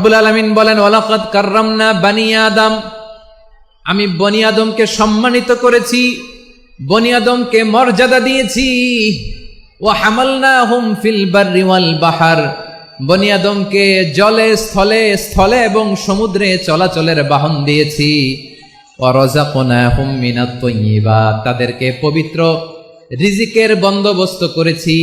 রব্বুল আলামিন বলেন, ওয়ালাকাদ কাররামনা বানি আদম, আমি বনি আদমকে সম্মানিত করেছি, বনি আদমকে মর্যাদা দিয়েছি। ওয়া হামালনাহুম ফিল বাররি ওয়াল বাহর, বনি আদমকে জলে স্থলে স্থলে এবং সমুদ্রে চলাচলের বাহন দিয়েছি। ওয়া রাযাকনাহুম মিনাত তাইয়্যিবাত, তাদেরকে পবিত্র রিজিকের বন্দোবস্ত করেছি।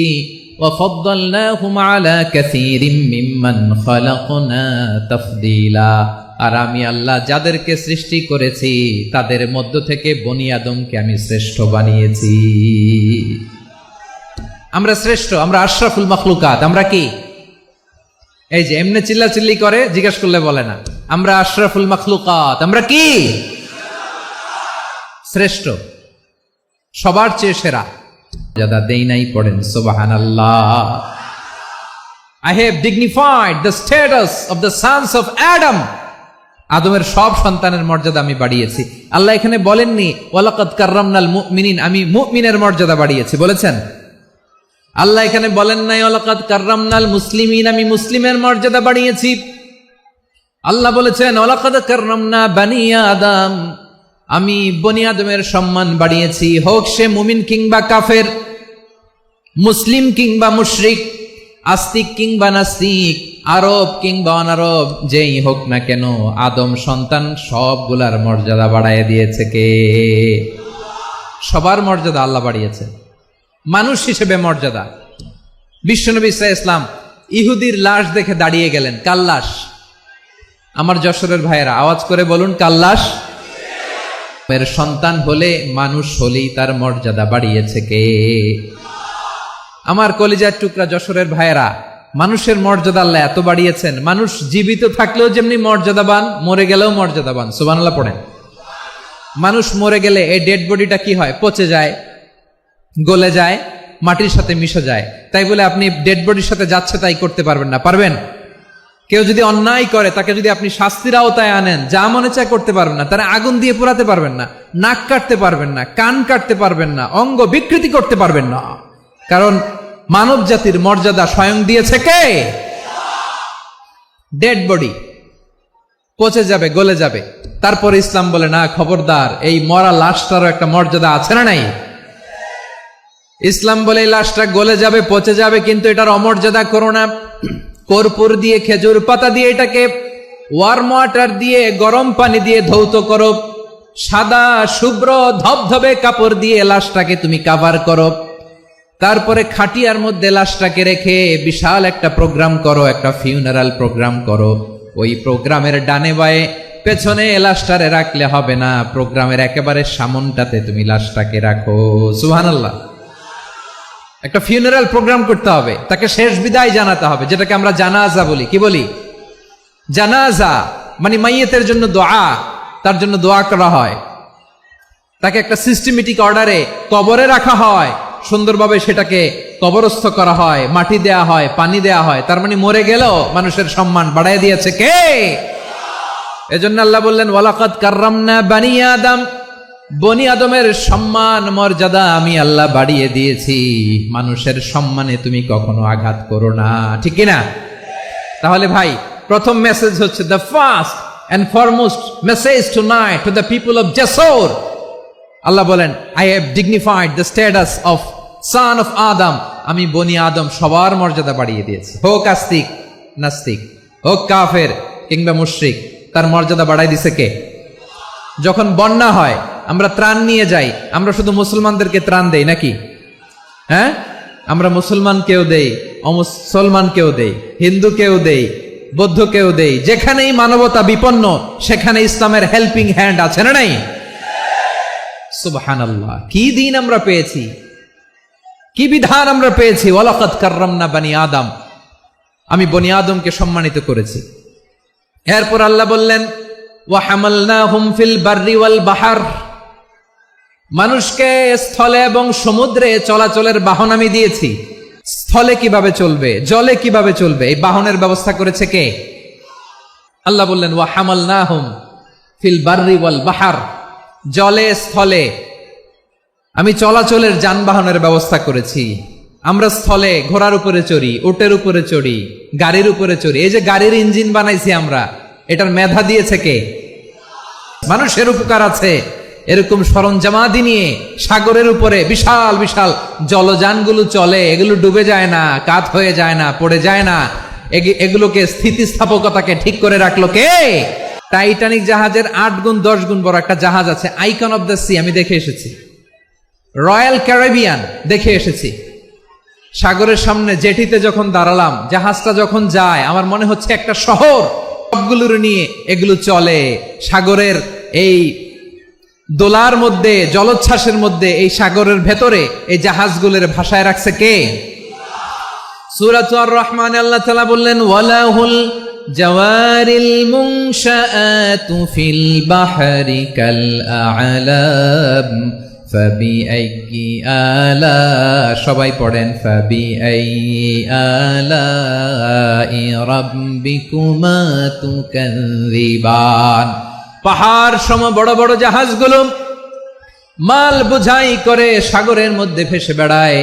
ওয়া ফাদ্দালনাহুম আলা কাসীরিম মিম্মান খালাকনা তাফদীলা, আর আমি আল্লাহ যাদেরকে সৃষ্টি করেছি তাদের মধ্য থেকে বনি আদমকে আমি শ্রেষ্ঠ বানিয়েছি। আমরা শ্রেষ্ঠ, আমরা আশরাফুল মাখলুকাত। আমরা কি এই যে এমনি চিল্লাচিল্লি করে জিজ্ঞেস করলে বলে না, আমরা আশরাফুল মাখলুকাত। আমরা কি শ্রেষ্ঠ, সবার চেয়ে সেরা। যাদা দেই নাই পড়েন সুবহানাল্লাহ। I have dignified the status of the sons of Adam, আদমের সব সন্তানের মর্যাদা আমি বাড়িয়েছি। আল্লাহ এখানে বলেননি ওয়ালাকাদ কাররামনাল মুমিনিন, আমি মুমিনের মর্যাদা বাড়িয়েছি, বলেছেন? আল্লাহ এখানে বলেন নাই ওয়ালাকাদ কাররামনাল মুসলিমিন, আমি মুসলিমের মর্যাদা বাড়িয়েছি। আল্লাহ বলেছেন ওয়ালাকাদ কাররামনা বানি আদম, আমি বনি আদমের সম্মান বাড়িয়েছি। হোক সে মুমিন কিংবা কাফের, মুসলিম কিংবা মুশরিক, আস্তিক কিংবা নাস্তিক, আরব কিংবা অনারব, যেই হোক না কেন আদম সন্তান সবগুলার মর্যাদা বাড়ায় দিয়েছে কে? সবার মর্যাদা আল্লাহ বাড়িয়েছে। মানুষ হিসেবে মর্যাদা। বিশ্বনবী ইসলাম ইহুদির লাশ দেখে দাঁড়িয়ে গেলেন। কার লাশ? আমার যশোরের ভাইয়েরা আওয়াজ করে বলুন, কার লাশ? এর সন্তান হলে, মানুষ হলেই তার মর্যাদা বাড়িয়েছে কে? আমার কলিজার টুকরা যশোরের ভাইয়েরা, মানুষের মর্যাদা আল্লাহ এত বাড়িয়েছেন, মানুষ জীবিত থাকলেও যেমনি মর্যাদাবান, মরে গেলেও মর্যাদাবান। সুবহানাল্লাহ পড়েন। মানুষ মরে গেলে এই ডেড বডিটা কি হয়? পচে যায়, গলে যায়, মাটির সাথে মিশে যায়। তাই বলে আপনি ডেড বডির সাথে যাচ্ছে তাই করতে পারবেন না। পারবেন? কেউ যদি অন্যায় করে তাকে যদি আপনি শাস্তির আওতায় আনেন, যা মনে চায় করতে পারবেন না। তারা আগুন দিয়ে পোড়াতে পারবেন না, নাক কাটতে পারবেন না, কান কাটতে পারবেন না, অঙ্গ বিকৃতি করতে পারবেন না। কারণ মানব জাতির মর্যাদা স্বয়ং দিয়েছে কে? ডেড বডি পচে যাবে, গলে যাবে। তারপর ইসলাম বলে না, খবরদার, এই মরা লাশটারও একটা মর্যাদা আছে না নাই? ইসলাম বলে এই লাশটা গলে যাবে, পচে যাবে, কিন্তু এটার অমর্যাদা করো না। কর্পূর দিয়ে, খেজুর পাতা দিয়ে, এটাকে ওয়ার্ম ওয়াটার দিয়ে, গরম পানি দিয়ে ধৌত করো। সাদা শুভ্র ধবধবে কাপড় দিয়ে লাশটাকে তুমি কাভার করো। তারপরে খাটিয়ার মধ্যে লাশটাকে রেখে বিশাল একটা প্রোগ্রাম করো, একটা ফিউনারাল প্রোগ্রাম করো। ওই প্রোগ্রামের ডানে বায়ে পেছনে লাশটারে রাখলে হবে না, প্রোগ্রামের একেবারে সামনটাতে তুমি লাশটাকে রাখো। সুবহানাল্লাহ। একটা ফিউনারাল প্রোগ্রাম করতে হবে, তাকে শেষ বিদায় জানাতে হবে, যেটাকে আমরা জানাজা বলি। কি বলি? জানাজা মানে মাইয়েতের জন্য দোয়া, তার জন্য দোয়া করা হয়। তাকে একটা সিস্টেমেটিক অর্ডারে কবরে রাখা হয়, সুন্দরভাবে সেটাকে কবরস্থ করা হয়, মাটি দেয়া হয়, পানি দেয়া হয়। তার মানে মরে গেলেও মানুষের সম্মান বাড়ায় দিয়েছে কে? এজন্য আল্লাহ বললেন ওয়ালাকাদ কাররামনা বানি আদম, বনি আদমের সম্মান মর্যাদা আমি আল্লাহ বাড়িয়ে দিয়েছি। মানুষের সম্মানে তুমি কখনো আঘাত করো না, ঠিক কিনা? তাহলে ভাই, প্রথম মেসেজ হচ্ছে, the first and foremost message tonight to the people of Jessore. আল্লাহ বলেন, I have dignified the status of son of Adam, আমি বনি আদম সবার মর্যাদা বাড়িয়ে দিয়েছি। হোক আস্তিক নাস্তিক, হোক কাফের কিংবা মুশরিক, তার মর্যাদা বাড়াই দিছে কে? যখন বন্যা হয়, আমরা ত্রাণ নিয়ে যাই, আমরা শুধু মুসলমানদেরকে ত্রাণ দেই নাকি? হ্যাঁ, আমরা মুসলমানকেও দেই, অমুসলমানকেও দেই, হিন্দুকেও দেই, বৌদ্ধকেও দেই। যেখানেই মানবতা বিপন্ন সেখানে ইসলামের হেল্পিং হ্যান্ড আছে না নাই? সুবহানাল্লাহ। কি দিন আমরা পেয়েছি, কি বিধান আমরা পেয়েছি। ওয়ালাকাদ কাররামনা বানি আদম, আমি বনি আদমকে সম্মানিত করেছি। এরপর আল্লাহ বললেন ওয়া হামালনাহুম ফিল বাররি ওয়াল বাহর, মানুষকে স্থলে এবং সমুদ্রে চলাচলের বাহন আমি দিয়েছি। স্থলে কিভাবে চলবে, জলে কিভাবে চলবে, এই বাহনের ব্যবস্থা করেছে কে? আল্লাহ বললেন ওয়া হামালনাহুম ফিল বাররি ওয়াল বাহর, জলে স্থলে আমি চলাচলের যানবাহনের ব্যবস্থা করেছি। আমরা স্থলে ঘোড়ার উপরে চড়ি, উটের উপরে চড়ি, গাড়ির উপরে চড়ি। এই যে গাড়ির ইঞ্জিন বানাইছি আমরা, এটার মেধা দিয়েছে কে? মানুষের উপকার আছে। এরকম সরঞ্জামাদি নিয়ে সাগরের উপরে বিশাল বিশাল জলযানগুলো চলে, এগুলো ডুবে যায় না, কাত হয়ে যায় না, পড়ে যায় না। এগুলোকে স্থিতিস্থাপকতাকে ঠিক করে রাখলো কে? টাইটানিক জাহাজের 8 গুণ 10 গুণ বড় একটা জাহাজ আছে, আইকন অফ দ্য সি, আমি দেখে এসেছি। রয়্যাল ক্যারিবিয়ান দেখে এসেছি। সাগরের সামনে জেটিতে যখন দাঁড়ালাম, জাহাজটা যখন যায়, আমার মনে হচ্ছে একটা শহর সবগুলোর নিয়ে এগুলো চলে। সাগরের এই দোলার মধ্যে, জলোচ্ছ্বাসের মধ্যে, এই সাগরের ভেতরে এই জাহাজগুলোর ভাষায় রাখছে কে? সূরাতুর রহমান আল্লাহ তাআলা বললেন, ওয়ালাহুল জাওয়ারিল মুনশাআতু ফিল বাহরি কাল আ'লাম ফাবিআইয়ি আলা, সবাই পড়েন, ফাবিআইয়ি আলাই রাব্বিকুমা তুকাযযিবান। পাহাড় সম বড় বড় জাহাজগুলো মাল বোঝাই করে সাগরের মধ্যে ভেসে বেড়ায়।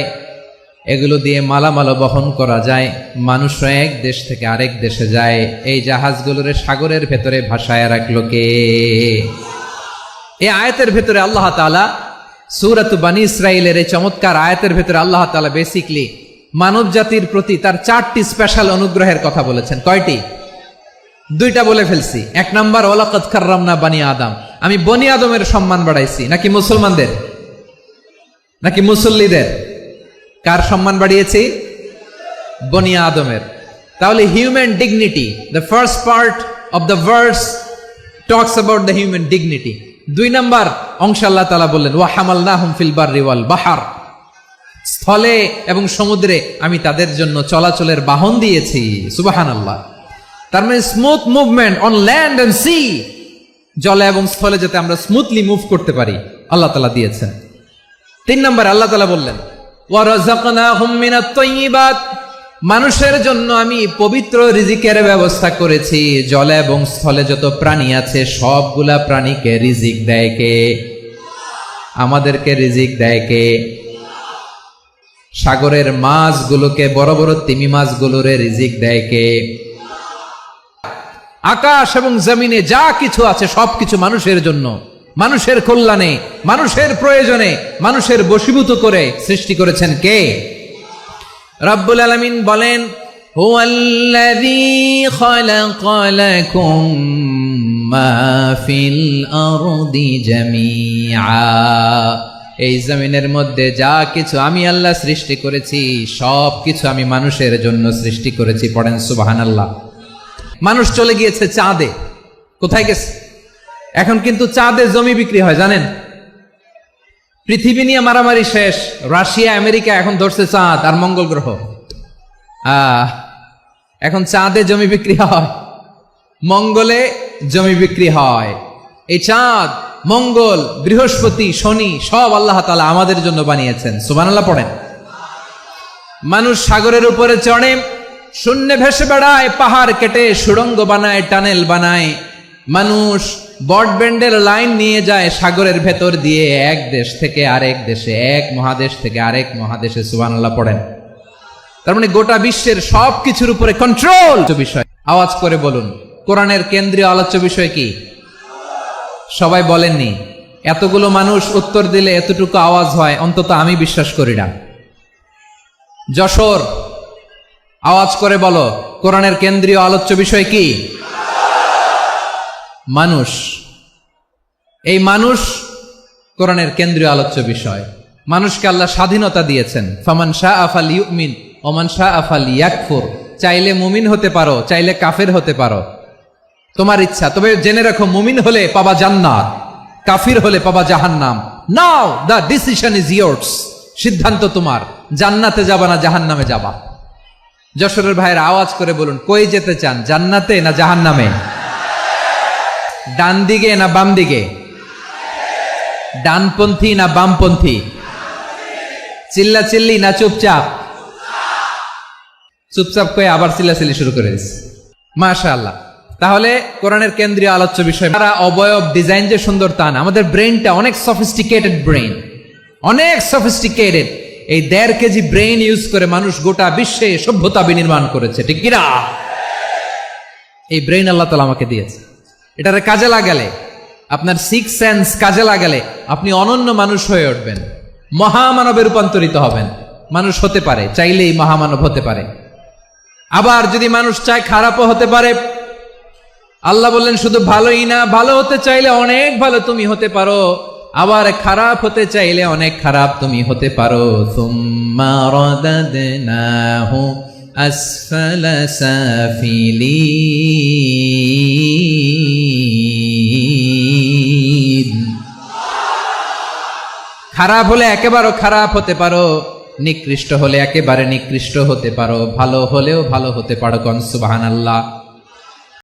এগুলো দিয়ে মালামাল বহন করা যায়, মানুষরা এক দেশ থেকে আরেক দেশে যায়। এই জাহাজগুলোরে সাগরের ভেতরে ভাসায় রাখলো কে? এই আয়াতের ভেতরে আল্লাহ তাআলা সূরাত বনী ইসরাঈলের এই চমৎকার আয়াতের ভেতরে আল্লাহ তাআলা বেসিকলি মানব জাতির প্রতি তার 4টি স্পেশাল অনুগ্রহের কথা বলেছেন। কয়টি? 2টা বলে ফেলছি। 1 নাম্বার, ওয়ালাকাদ কাররামনা বনী আদম, আমি বনী আদমের সম্মান বাড়াইছি। নাকি মুসলমানদের? নাকি মুসল্লিদের? কার সম্মান বাড়িয়েছি? বনী আদমের। তাহলে human dignity, the first part of the verse talks about the human dignity. 2 number অংশ আল্লাহ তাআলা বললেন, ওয়া হামালনাহুম ফিল বাররি ওয়াল বাহর, স্থলে এবং সমুদ্রে আমি তাদের জন্য চলাচলের বাহন দিয়েছি। সুবহানাল্লাহ। তার মানে smooth movement on land and sea, জলে এবং স্থলে যাতে আমরা স্মুথলি মুভ করতে পারি আল্লাহ তাআলা দিয়েছেন। 3 নাম্বার আল্লাহ তাআলা বললেন, ওয়া রাযাকনাহুম মিনাত তাইয়্যিবাত, মানুষের জন্য আমি পবিত্র রিজিকের ব্যবস্থা করেছি। জলে এবং স্থলে যত প্রাণী আছে সবগুলা প্রাণীকে রিজিক দেয় কে? আমাদেরকে রিজিক দেয় কে? সাগরের মাছগুলোকে, বড় বড় তিমি মাছগুলোরে রিজিক দেয় কে? আকাশ এবং জমিনে যা কিছু আছে সবকিছু মানুষের জন্য, মানুষের কল্যাণে, মানুষের প্রয়োজনে, মানুষের বশীভূত করে সৃষ্টি করেছেন কে? রব্বুল আলামিন বলেন, হুয়াল্লাযী খালাকা লাকুম মা ফিল আরদি জামিআ, এই জমিনের মধ্যে যা কিছু আমি আল্লাহ সৃষ্টি করেছি সব কিছু আমি মানুষের জন্য সৃষ্টি করেছি। পড়েন সুবহানাল্লাহ। মানুষ চলে গিয়েছে চাঁদে। কোথায় গেছে? এখন কিন্তু চাঁদে জমি বিক্রি হয়, জানেন? পৃথিবী নিয়ে মারামারি শেষ। রাশিয়া আমেরিকা এখন ধরছে চাঁদ আর মঙ্গল গ্রহ। এখন চাঁদে জমি বিক্রি হয়, মঙ্গলে জমি বিক্রি হয়। এই চাঁদ, মঙ্গল, বৃহস্পতি, শনি সব আল্লাহ তাআলা আমাদের জন্য বানিয়েছেন। সুবহানাল্লাহ পড়েন। মানুষ সাগরের উপরে চড়ে, শূন্যে ভেসে বেড়ায়, পাহাড় কেটে সুড়ঙ্গ বানায়, টানেল বানায়। মানুষ ব্রডব্যান্ডের লাইন নিয়ে যায় সাগরের ভেতর দিয়ে, এক দেশ থেকে আরেক দেশে, এক মহাদেশ থেকে আরেক মহাদেশে। সুবহানাল্লাহ পড়েন। তার মানে গোটা বিশ্বের সবকিছুর উপরে কন্ট্রোল। বিষয় আওয়াজ করে বলুন, কোরআনের কেন্দ্রীয় আলোচ্য বিষয় কি? সবাই বলেননি? এতগুলো মানুষ উত্তর দিলে এতটুকু আওয়াজ হয়, অন্তত আমি বিশ্বাস করি না। যশোর, আওয়াজ করে বলো, কোরআনের কেন্দ্রীয় আলোচ্য বিষয় কি? মানুষ। এই মানুষ কোরআনের কেন্দ্রীয় আলোচ্য বিষয়। মানুষকে আল্লাহ স্বাধীনতা দিয়েছেন। ফামান শাআ ফালইউমিন ওয়া মান শাআ ফালইয়াকফুর, চাইলে মুমিন হতে পারো, চাইলে কাফের হতে পারো, তোমার ইচ্ছা। তবে জেনে রাখো, মুমিন হলে পাবা জান্নাত, কাফির হলে পাবা জাহান্নাম। নাও দ্য ডিসিশন ইজ ইয়ার্স, সিদ্ধান্ত তোমার, জান্নাতে যাবা না জাহান্নামে যাবা। যশোরের ভাইয়ের আওয়াজ করে বলুন, কই যেতে চান, জান্নাতে না জাহান্নামে? ডান দিকে না বাম দিকে? ডানপন্থী না বামপন্থী? চিল্লা চিল্লি না চুপচাপ? চুপচাপ কয়ে আবার চিল্লাচিল্লি শুরু করে দিচ্ছে। মাশাআল্লাহ। তাহলে কোরআনের কেন্দ্রীয় আলোচ্য বিষয়, তারা অবয়ব ডিজাইন যে সুন্দর তা না, আমাদের ব্রেনটা অনেক সফিস্টিকেটেড ব্রেন, অনেক সফিস্টিকেটেড। এই 1.5 কেজি ব্রেইন ইউজ করে মানুষ গোটা বিশ্বে সভ্যতা বিনির্মাণ করেছে, ঠিক কিনা? এই ব্রেইন আল্লাহ তাআলা আমাকে দিয়েছে। এটারে কাজে লাগালে, আপনার 6 সেন্স কাজে লাগালে আপনি অনন্য মানুষ হয়ে উঠবেন, মহামানবে রূপান্তরিত হবেন। মানুষ হতে পারে, চাইলেই মহামানব হতে পারে। আবার যদি মানুষ চায় খারাপও হতে পারে। আল্লাহ বললেন শুধু ভালোই না, ভালো হতে চাইলে অনেক ভালো তুমি হতে পারো, আবার খারাপ হতে চাইলে অনেক খারাপ তুমি হতে পারো। সুম্মা রাদাদনাহু আসফালা সাফিলিন। খারাপ হলে একেবারে খারাপ হতে পারো, নিকৃষ্ট হলে একেবারে নিকৃষ্ট হতে পারো, ভালো হলেও ভালো হতে পারো। কোন সুবহানাল্লাহ।